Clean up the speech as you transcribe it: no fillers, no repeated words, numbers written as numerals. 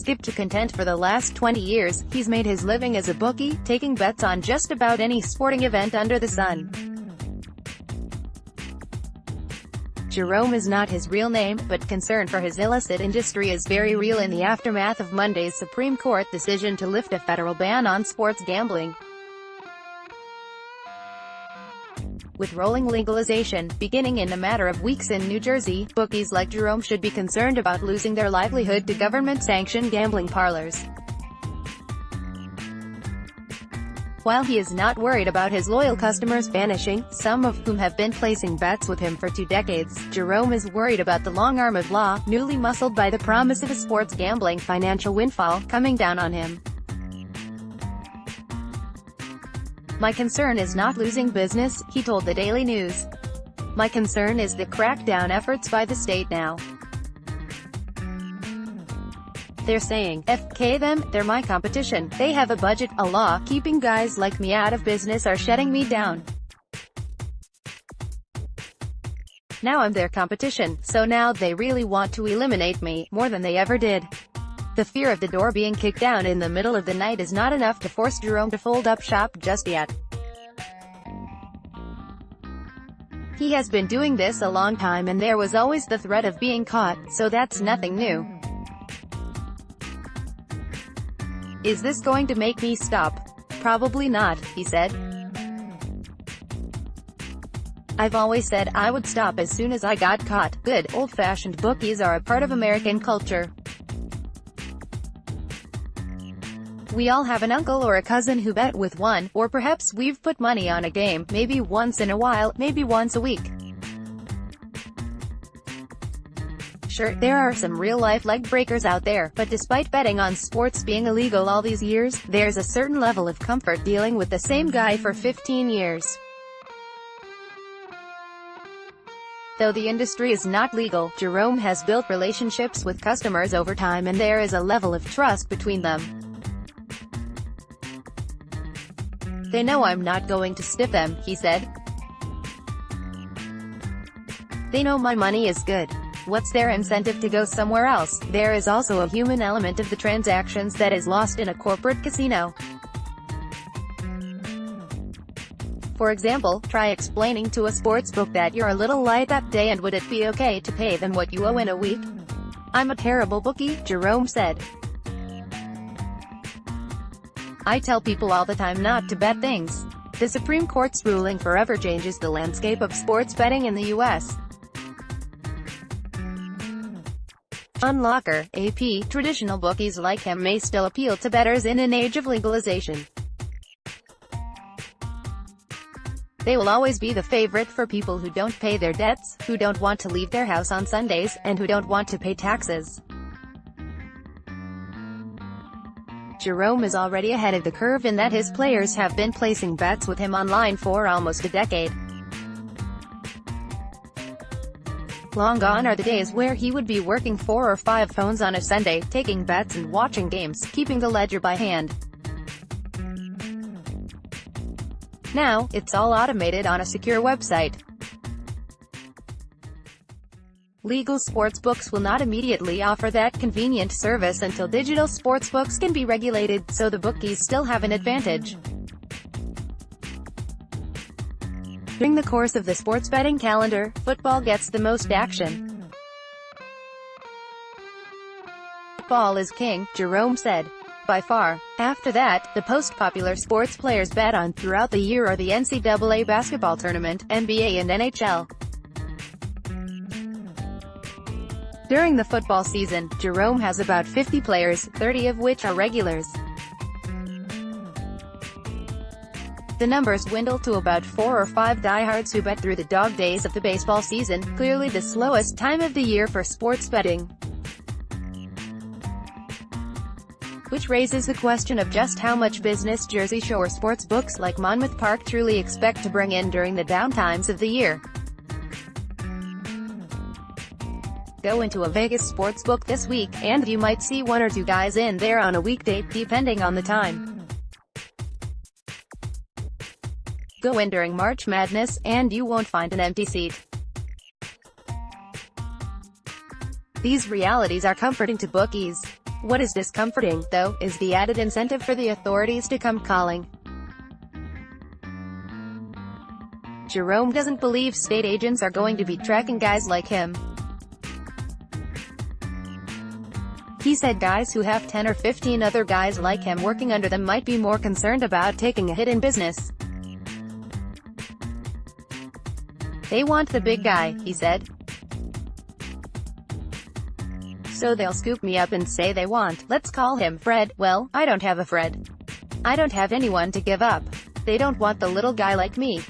skip to content for the last 20 years, he's made his living as a bookie, taking bets on just about any sporting event under the sun. Jerome is not his real name, but concern for his illicit industry is very real in the aftermath of Monday's Supreme Court decision to lift a federal ban on sports gambling. With rolling legalization, beginning in a matter of weeks in New Jersey, bookies like Jerome should be concerned about losing their livelihood to government-sanctioned gambling parlors. While he is not worried about his loyal customers vanishing, some of whom have been placing bets with him for 2 decades, Jerome is worried about the long arm of law, newly muscled by the promise of a sports gambling financial windfall, coming down on him. "My concern is not losing business," he told the Daily News. "My concern is the crackdown efforts by the state now. They're saying, FK them, they're my competition. They have a budget, a law, keeping guys like me out of business or shutting me down. Now I'm their competition, so now they really want to eliminate me, more than they ever did." The fear of the door being kicked down in the middle of the night is not enough to force Jerome to fold up shop just yet. He has been doing this a long time and there was always the threat of being caught, so that's nothing new. "Is this going to make me stop? Probably not," he said. "I've always said I would stop as soon as I got caught. Good, old-fashioned bookies are a part of American culture. We all have an uncle or a cousin who bet with one, or perhaps we've put money on a game, maybe once in a while, maybe once a week. Sure, there are some real-life leg breakers out there, but despite betting on sports being illegal all these years, there's a certain level of comfort dealing with the same guy for 15 years. Though the industry is not legal, Jerome has built relationships with customers over time and there is a level of trust between them. They know I'm not going to stiff them," he said. "They know my money is good. What's their incentive to go somewhere else?" There is also a human element of the transactions that is lost in a corporate casino. For example, try explaining to a sportsbook that you're a little light that day and would it be okay to pay them what you owe in a week? "I'm a terrible bookie," Jerome said. "I tell people all the time not to bet things." The Supreme Court's ruling forever changes the landscape of sports betting in the U.S. John Locker, AP, traditional bookies like him may still appeal to bettors in an age of legalization. They will always be the favorite for people who don't pay their debts, who don't want to leave their house on Sundays, and who don't want to pay taxes. Jerome is already ahead of the curve in that his players have been placing bets with him online for almost a decade. Long gone are the days where he would be working 4 or 5 phones on a Sunday, taking bets and watching games, keeping the ledger by hand. Now, it's all automated on a secure website. Legal sportsbooks will not immediately offer that convenient service until digital sportsbooks can be regulated, so the bookies still have an advantage. During the course of the sports betting calendar, football gets the most action. "Football is king," Jerome said. "By far. After that, the most popular sports players bet on throughout the year are the NCAA basketball tournament, NBA and NHL. During the football season, Jerome has about 50 players, 30 of which are regulars. The numbers dwindle to about 4 or 5 diehards who bet through the dog days of the baseball season, clearly the slowest time of the year for sports betting. Which raises the question of just how much business Jersey Shore sportsbooks like Monmouth Park truly expect to bring in during the downtimes of the year. Go into a Vegas sportsbook this week, and you might see 1 or 2 guys in there on a weekday, depending on the time. Go in during March Madness, and you won't find an empty seat. These realities are comforting to bookies. What is discomforting, though, is the added incentive for the authorities to come calling. Jerome doesn't believe state agents are going to be tracking guys like him. He said guys who have 10 or 15 other guys like him working under them might be more concerned about taking a hit in business. They want the big guy, he said. So they'll scoop me up and say they want, let's call him Fred. Well, I don't have a Fred. I don't have anyone to give up. They don't want the little guy like me.